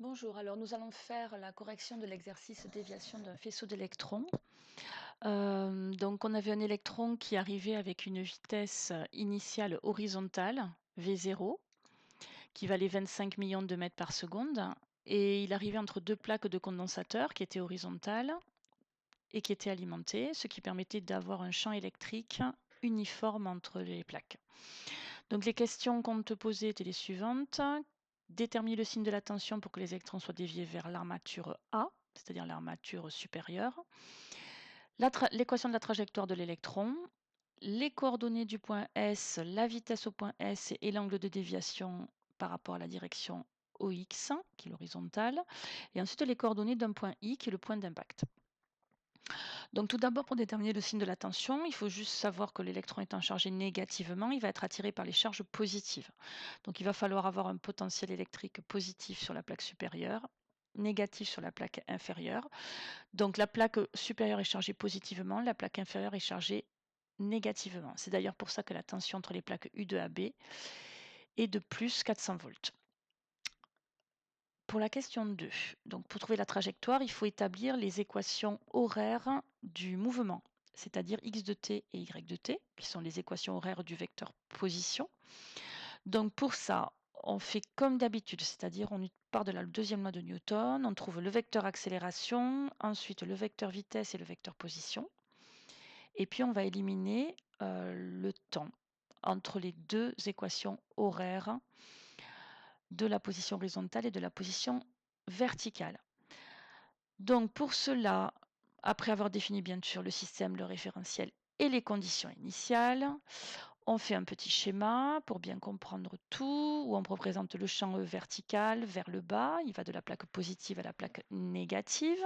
Bonjour, alors nous allons faire la correction de l'exercice déviation d'un faisceau d'électrons. Donc on avait un électron qui arrivait avec une vitesse initiale horizontale, V0, qui valait 25 millions de mètres par seconde. Et il arrivait entre deux plaques de condensateur qui étaient horizontales et qui étaient alimentées, ce qui permettait d'avoir un champ électrique uniforme entre les plaques. Donc les questions qu'on te posait étaient les suivantes. Déterminer le signe de la tension pour que les électrons soient déviés vers l'armature A, c'est-à-dire l'armature supérieure. L'équation de la trajectoire de l'électron. Les coordonnées du point S, la vitesse au point S et l'angle de déviation par rapport à la direction OX, qui est l'horizontale. Et ensuite les coordonnées d'un point I, qui est le point d'impact. Donc tout d'abord, pour déterminer le signe de la tension, il faut juste savoir que l'électron étant chargé négativement, il va être attiré par les charges positives. Donc il va falloir avoir un potentiel électrique positif sur la plaque supérieure, négatif sur la plaque inférieure. Donc la plaque supérieure est chargée positivement, la plaque inférieure est chargée négativement. C'est d'ailleurs pour ça que la tension entre les plaques U2AB est de plus 400 volts. Pour la question 2, donc pour trouver la trajectoire, il faut établir les équations horaires du mouvement, c'est-à-dire x de t et y de t, qui sont les équations horaires du vecteur position. Donc pour ça, on fait comme d'habitude, c'est-à-dire on part de la deuxième loi de Newton, on trouve le vecteur accélération, ensuite le vecteur vitesse et le vecteur position. Et puis on va éliminer le temps entre les deux équations horaires de la position horizontale et de la position verticale. Donc pour cela, après avoir défini bien sûr le système, le référentiel et les conditions initiales, on fait un petit schéma pour bien comprendre tout, où on représente le champ E vertical vers le bas, il va de la plaque positive à la plaque négative.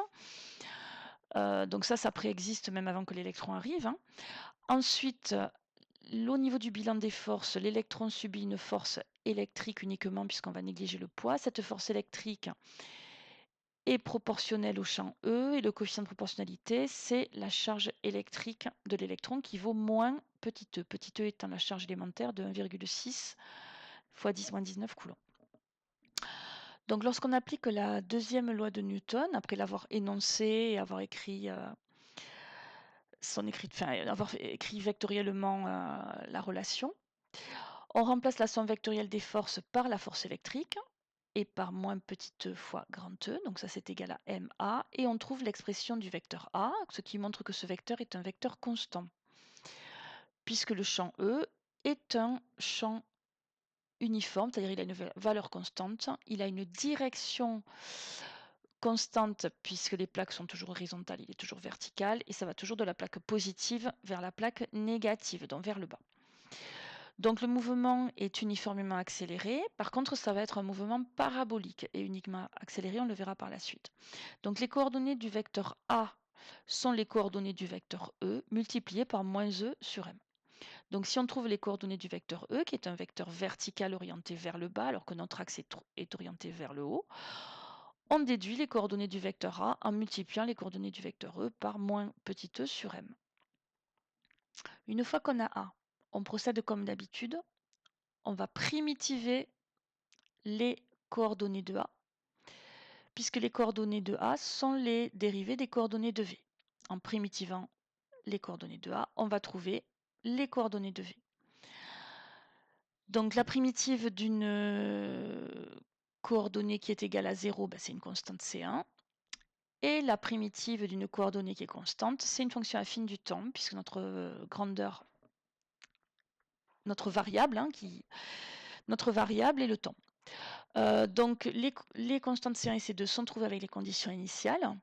Donc ça préexiste même avant que l'électron arrive, hein. Ensuite, au niveau du bilan des forces, l'électron subit une force électrique uniquement puisqu'on va négliger le poids. Cette force électrique est proportionnelle au champ E et le coefficient de proportionnalité, c'est la charge électrique de l'électron qui vaut moins petit e. Petit e étant la charge élémentaire de 1,6 fois 10-19 coulombs. Donc lorsqu'on applique la deuxième loi de Newton, après l'avoir énoncée et avoir écrit avoir écrit vectoriellement la relation, on remplace la somme vectorielle des forces par la force électrique et par moins petit e fois grand E, donc ça c'est égal à ma, et on trouve l'expression du vecteur A, ce qui montre que ce vecteur est un vecteur constant, puisque le champ E est un champ uniforme, c'est-à-dire il a une valeur constante, il a une direction constante puisque les plaques sont toujours horizontales, il est toujours vertical, et ça va toujours de la plaque positive vers la plaque négative, donc vers le bas. Donc le mouvement est uniformément accéléré. Par contre, ça va être un mouvement parabolique et uniquement accéléré, on le verra par la suite. Donc les coordonnées du vecteur A sont les coordonnées du vecteur E multipliées par moins E sur M. Donc si on trouve les coordonnées du vecteur E, qui est un vecteur vertical orienté vers le bas, alors que notre axe est orienté vers le haut, on déduit les coordonnées du vecteur A en multipliant les coordonnées du vecteur E par moins petit e sur M. Une fois qu'on a A, on procède comme d'habitude, on va primitiver les coordonnées de A, puisque les coordonnées de A sont les dérivées des coordonnées de V. En primitivant les coordonnées de A, on va trouver les coordonnées de V. Donc la primitive d'une coordonnée qui est égale à 0, c'est une constante C1. Et la primitive d'une coordonnée qui est constante, c'est une fonction affine du temps, puisque notre grandeur, notre variable est le temps. Donc les constantes C1 et C2 sont trouvées avec les conditions initiales.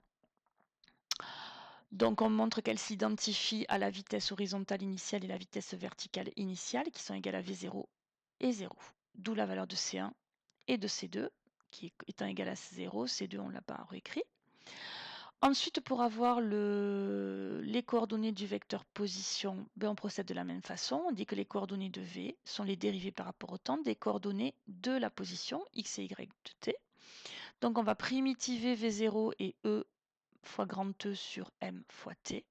Donc on montre qu'elles s'identifient à la vitesse horizontale initiale et la vitesse verticale initiale, qui sont égales à V0 et 0. D'où la valeur de C1 et de C2, qui étant égale à 0, C2 on ne l'a pas réécrit. Ensuite, pour avoir les coordonnées du vecteur position, on procède de la même façon. On dit que les coordonnées de V sont les dérivées par rapport au temps des coordonnées de la position, x et y de t. Donc on va primitiver V0 et E fois grand E sur M fois t,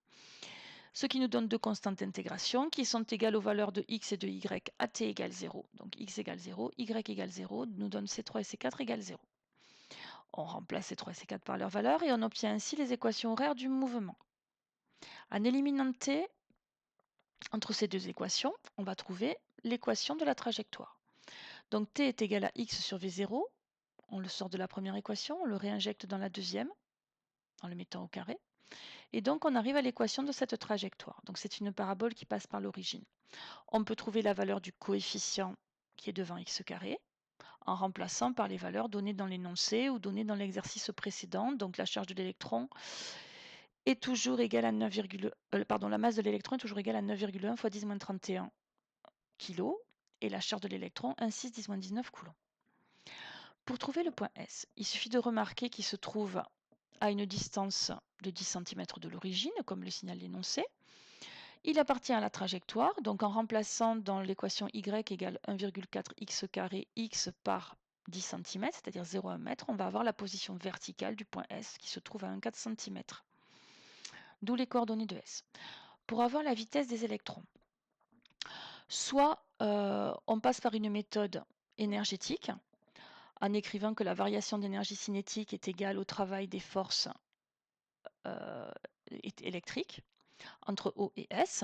ce qui nous donne deux constantes d'intégration qui sont égales aux valeurs de x et de y à t égale 0. Donc x égale 0, y égale 0 nous donne C3 et C4 égale 0. On remplace ces 3 et ces 4 par leurs valeurs et on obtient ainsi les équations horaires du mouvement. En éliminant t entre ces deux équations, on va trouver l'équation de la trajectoire. Donc t est égal à x sur v0, on le sort de la première équation, on le réinjecte dans la deuxième en le mettant au carré. Et donc on arrive à l'équation de cette trajectoire. Donc c'est une parabole qui passe par l'origine. On peut trouver la valeur du coefficient qui est devant x carré en remplaçant par les valeurs données dans l'énoncé ou données dans l'exercice précédent. Donc la charge de l'électron est toujours égale à 9, la masse de l'électron est toujours égale à 9,1 fois 10-31 kg et la charge de l'électron 1,6-10-19 coulomb. Pour trouver le point S, il suffit de remarquer qu'il se trouve à une distance de 10 cm de l'origine, comme le signale l'énoncé. Il appartient à la trajectoire, donc en remplaçant dans l'équation y égale 1,4x carré x par 10 cm, c'est-à-dire 0 à 1 mètre, on va avoir la position verticale du point S qui se trouve à 1,4 cm. D'où les coordonnées de S. Pour avoir la vitesse des électrons, soit on passe par une méthode énergétique, en écrivant que la variation d'énergie cinétique est égale au travail des forces électriques entre O et S.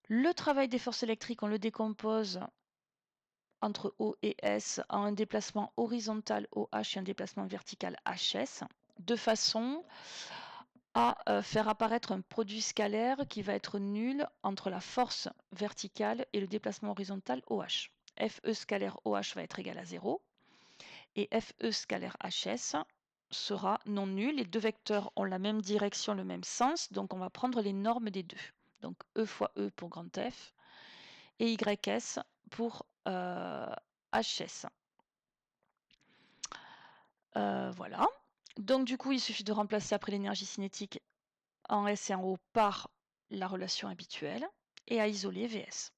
Le travail des forces électriques, on le décompose entre O et S en un déplacement horizontal OH et un déplacement vertical HS, de façon à faire apparaître un produit scalaire qui va être nul entre la force verticale et le déplacement horizontal OH. FE scalaire OH va être égal à 0 et FE scalaire HS sera non nul. Les deux vecteurs ont la même direction, le même sens, donc on va prendre les normes des deux. Donc E fois E pour grand F et YS pour HS. Voilà. Donc du coup, il suffit de remplacer après l'énergie cinétique en S et en O par la relation habituelle et à isoler Vs.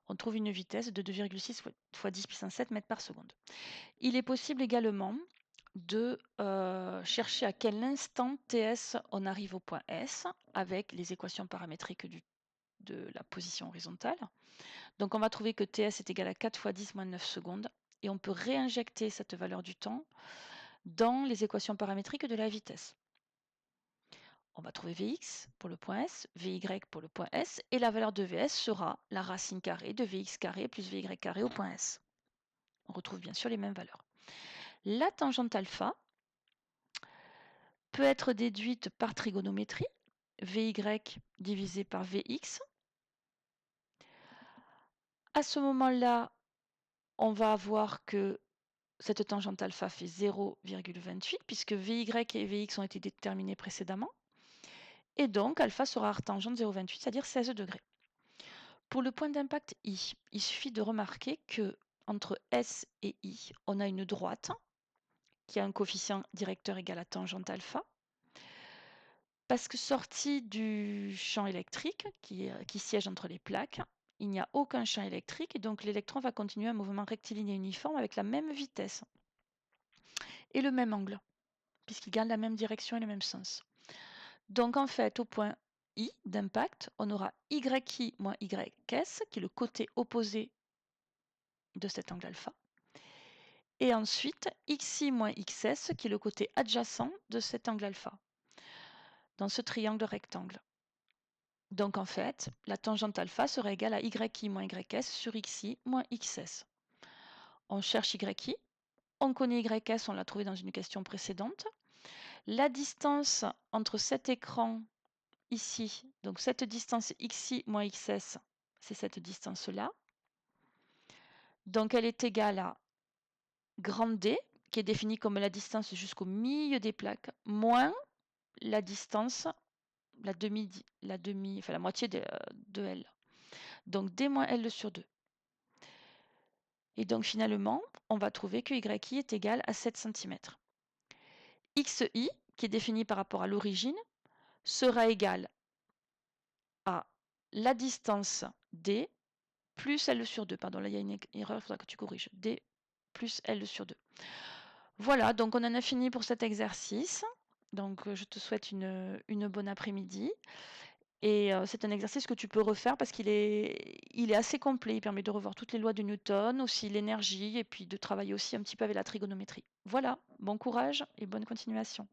On trouve une vitesse de 2,6 fois 10 puissance 7 mètres par seconde. Il est possible également de chercher à quel instant TS on arrive au point S avec les équations paramétriques de la position horizontale. Donc on va trouver que TS est égal à 4 fois 10 moins 9 secondes et on peut réinjecter cette valeur du temps dans les équations paramétriques de la vitesse. On va trouver Vx pour le point S, Vy pour le point S, et la valeur de Vs sera la racine carrée de Vx carré plus Vy carré au point S. On retrouve bien sûr les mêmes valeurs. La tangente alpha peut être déduite par trigonométrie, Vy divisé par Vx. À ce moment-là, on va avoir que cette tangente alpha fait 0,28 puisque Vy et Vx ont été déterminés précédemment. Et donc, alpha sera arctangente 0,28, c'est-à-dire 16 degrés. Pour le point d'impact I, il suffit de remarquer que entre S et I, on a une droite qui a un coefficient directeur égal à tangente alpha. Parce que sorti du champ électrique qui siège entre les plaques, il n'y a aucun champ électrique et donc l'électron va continuer un mouvement rectiligne uniforme avec la même vitesse et le même angle, puisqu'il garde la même direction et le même sens. Donc en fait, au point I d'impact, on aura YI moins YS, qui est le côté opposé de cet angle alpha. Et ensuite, XI moins XS, qui est le côté adjacent de cet angle alpha, dans ce triangle rectangle. Donc en fait, la tangente alpha sera égale à YI moins YS sur XI moins XS. On cherche YI, on connaît YS, on l'a trouvé dans une question précédente. La distance entre cet écran ici, donc cette distance XI moins XS, c'est cette distance-là. Donc elle est égale à grand D, qui est définie comme la distance jusqu'au milieu des plaques, moins la distance, la moitié de L. Donc D moins L sur 2. Et donc finalement, on va trouver que YI est égal à 7 cm. XI, qui est défini par rapport à l'origine, sera égal à la distance D plus L sur 2. Pardon, là il y a une erreur, il faudra que tu corriges. D plus L sur 2. Voilà, donc on en a fini pour cet exercice. Donc je te souhaite une bonne après-midi et c'est un exercice que tu peux refaire parce qu'il est assez complet. Il permet de revoir toutes les lois de Newton, aussi l'énergie et puis de travailler aussi un petit peu avec la trigonométrie. Voilà, bon courage et bonne continuation.